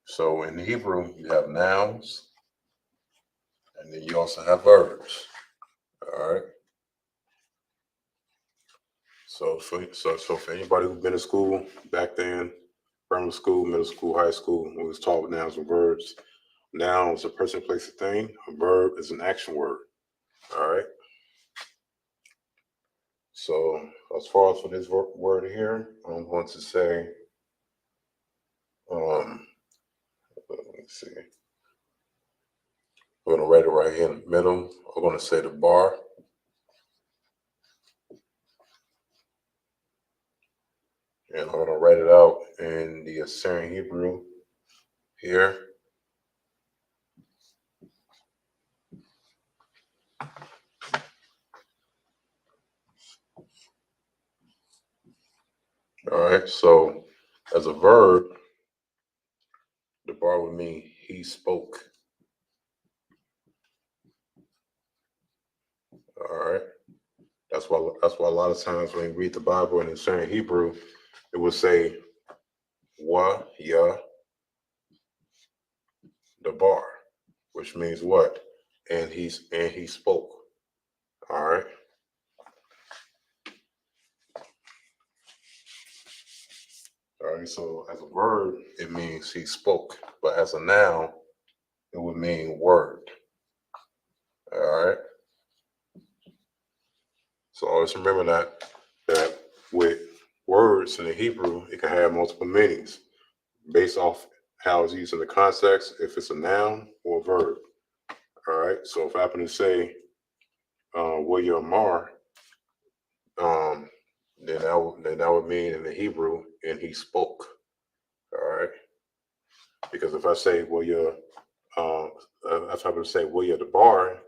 So in Hebrew, you have nouns, and then you also have verbs. All right. So for anybody who's been to school back then, primary school, middle school, high school, we was taught nouns and verbs. Noun is a person, place, a thing. A verb is an action word. All right. So as far as for this word here, I'm going to say, let me see. I'm going to write it right here in the middle. I'm going to say the bar. And I'm going to write it out in the Assyrian Hebrew here. All right. So as a verb, the bar would mean he spoke. All right. That's why a lot of times when you read the Bible in the Assyrian Hebrew, it would say wa ya the bar, which means what? And he spoke. All right. All right. So as a verb, it means he spoke, but as a noun, it would mean word. All right. So always remember that with words in the Hebrew, it can have multiple meanings based off how it's used in the context, if it's a noun or a verb. All right. So if I happen to say William Mar, then that would mean in the Hebrew, and he spoke. All right. Because if I say William, if I happen to say William the bar,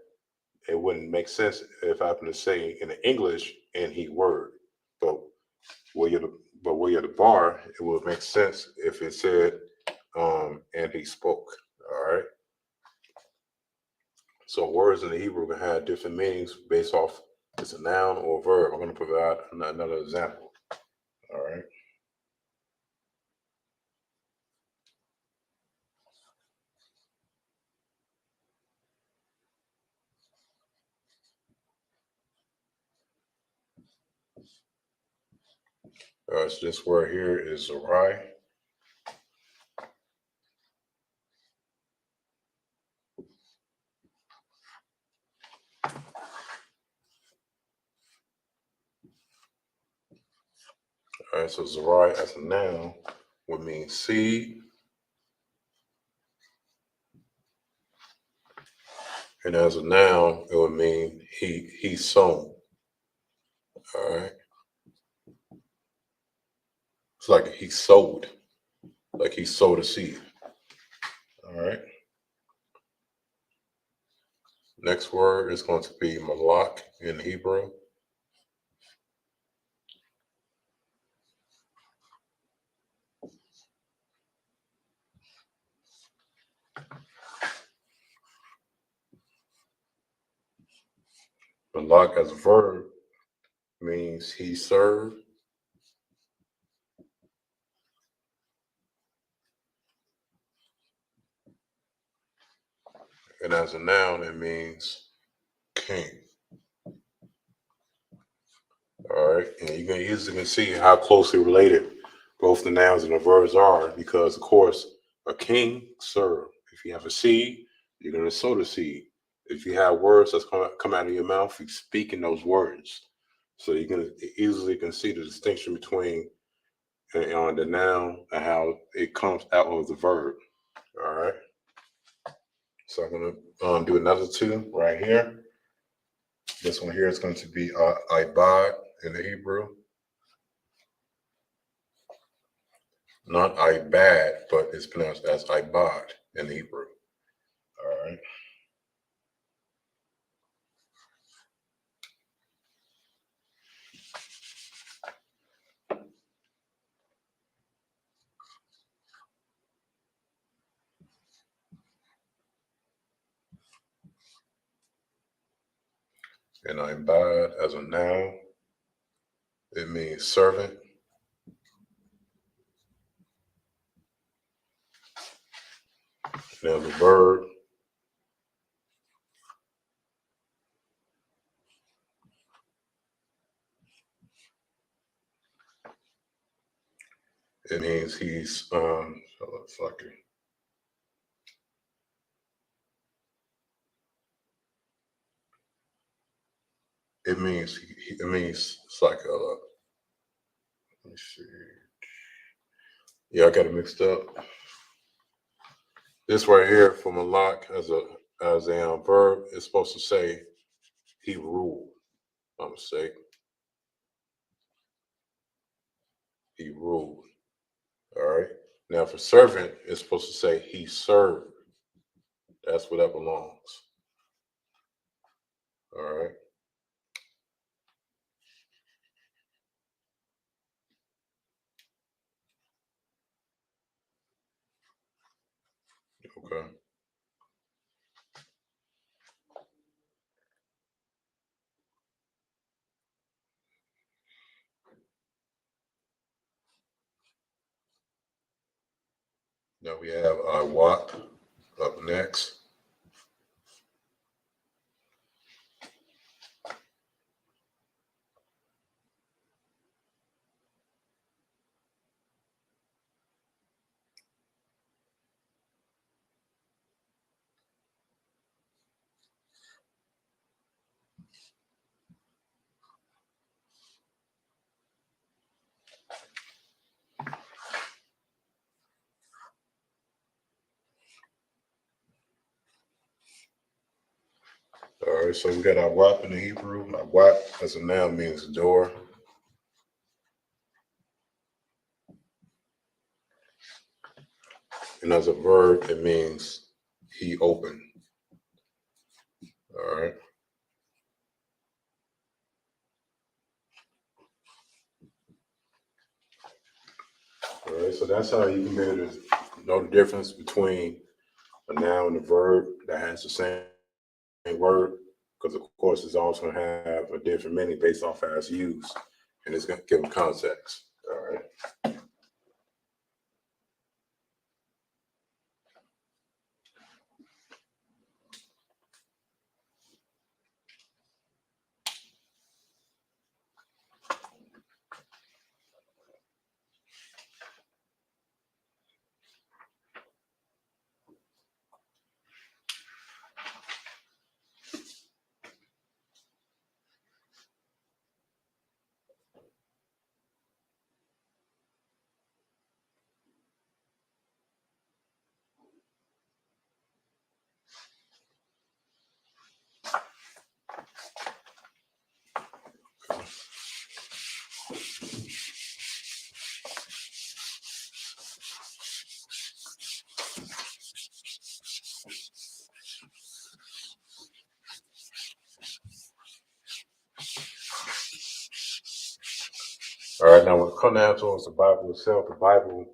it wouldn't make sense if I happen to say in the English and he word. But William the bar, it would make sense if it said and he spoke. All right. So words in the Hebrew can have different meanings based off if it's a noun or a verb. I'm going to provide another example. All right. So this word here is Zerai. All right, so Zerai as a noun would mean seed. And as a noun, it would mean he sown. All right. It's like he sowed a seed. All right. Next word is going to be malak in Hebrew. Malak as a verb means he served. And as a noun, it means king. All right. And you can easily see how closely related both the nouns and the verbs are because, of course, a king served. If you have a seed, you're going to sow the seed. If you have words that's come out of your mouth, you're speaking those words. So you can easily can see the distinction between the noun and how it comes out of the verb. All right. So I'm going to do another two right here. This one here is going to be ibad in the Hebrew. Not ibad, but it's pronounced as ibad in the Hebrew. All right. And abide as a noun, it means servant. Now the verb, it means he's it means it's like a, let me see. Yeah, I got it mixed up. This right here for Malak as a verb is supposed to say he ruled. My mistake. He ruled. All right. Now for servant, it's supposed to say he served. That's where that belongs. All right. Okay. Now we have Wat up next. All right, so we got our Wat in the Hebrew. Our Wat as a noun means door. And as a verb, it means he opened. All right. All right, so that's how you can be able to know the difference between a noun and a verb that has the same word, because of course it's also going to have a different meaning based off how it's used, and it's going to give them context. All right. All right, now when we come down towards the Bible itself, the Bible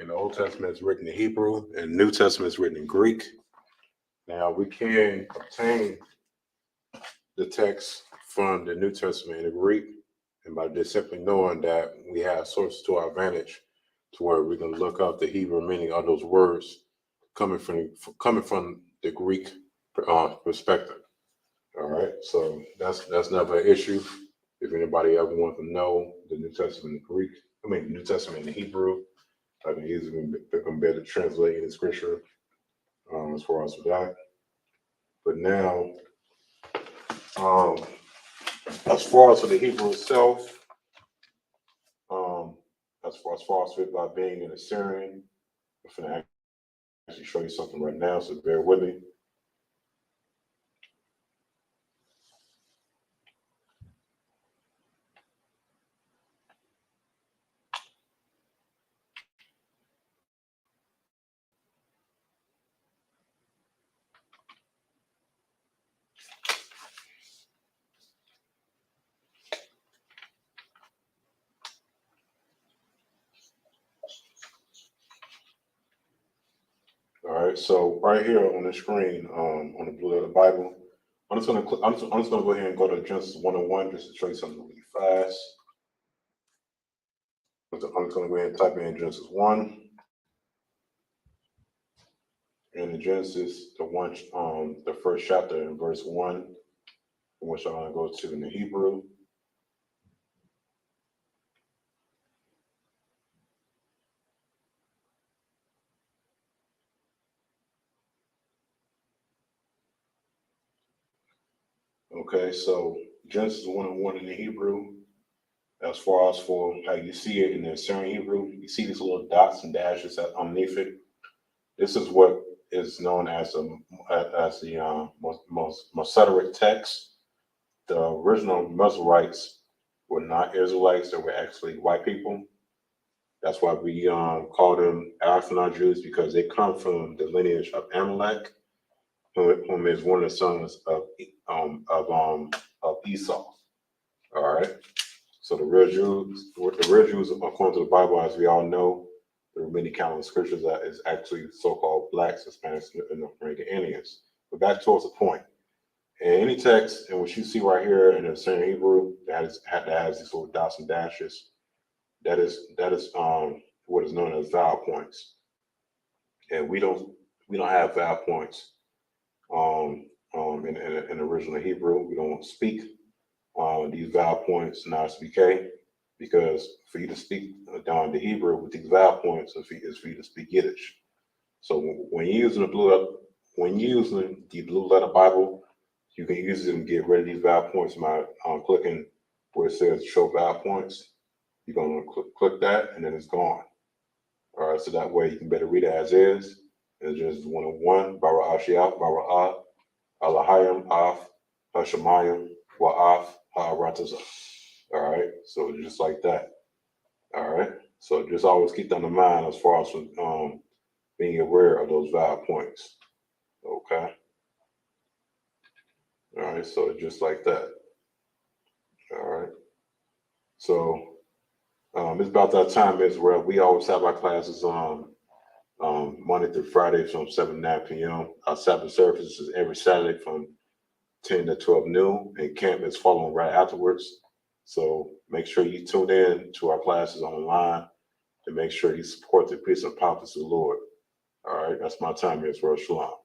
in the Old Testament is written in Hebrew, and the New Testament is written in Greek. Now we can obtain the text from the New Testament in the Greek, and by just simply knowing that we have sources to our advantage, to where we can look up the Hebrew meaning of those words coming from the Greek perspective. All right, so that's never an issue. If anybody ever wants to know the New Testament in Greek, the New Testament in Hebrew, I can easily become better translating the scripture as far as with that. But now, as far as for the Hebrew itself, as far as it by being an Assyrian, I'm going to actually show you something right now, so bear with me. All right, so right here on the screen, on the Blue Letter Bible, I'm just gonna go ahead and go to Genesis 1:1 just to show you something really fast. I'm just gonna go ahead and type in Genesis 1. And in Genesis, the first chapter in verse 1, which I'm gonna go to in the Hebrew. Okay, so Genesis 1:1 in the Hebrew, as far as for how you see it in the Assyrian Hebrew, you see these little dots and dashes underneath it. This is what is known as the Masoretic text. The original Masoretes were not Israelites; they were actually white people. That's why we call them Alphanite Jews, because they come from the lineage of Amalek, whom is one of the sons of Esau. All right. So the real Jews, according to the Bible, as we all know, there are many countless scriptures that is actually so-called blacks, Hispanics, and North American Indians. But back towards the point. In any text, and what you see right here in the Assyrian Hebrew, that has these little dots and dashes, that is what is known as vowel points. And we don't have vowel points in the original Hebrew. We don't speak these vowel points in ISBK, because for you to speak down the Hebrew with these vowel points is for you to speak Yiddish. So when you're using the blue letter Bible, you can use it and get rid of these vowel points by clicking where it says show vowel points. You're gonna click that, and then it's gone. All right, so that way you can better read it as is. It's just 1:1, Bara Ashiach, Bara Alahayim, Af, Hashemayim, Wa'af, Ha'arataza. All right, so just like that. All right, so just always keep that in mind as far as being aware of those vowel points. Okay. All right, so just like that. All right. So it's about that time as well. We always have our classes on Monday through Friday from 7 to 9 p.m. Our Sabbath service is every Saturday from 10 to 12 noon, and camp is following right afterwards. So make sure you tune in to our classes online and make sure you support the peace and power of the Lord. All right, that's my time here. It's Rosh Shalom.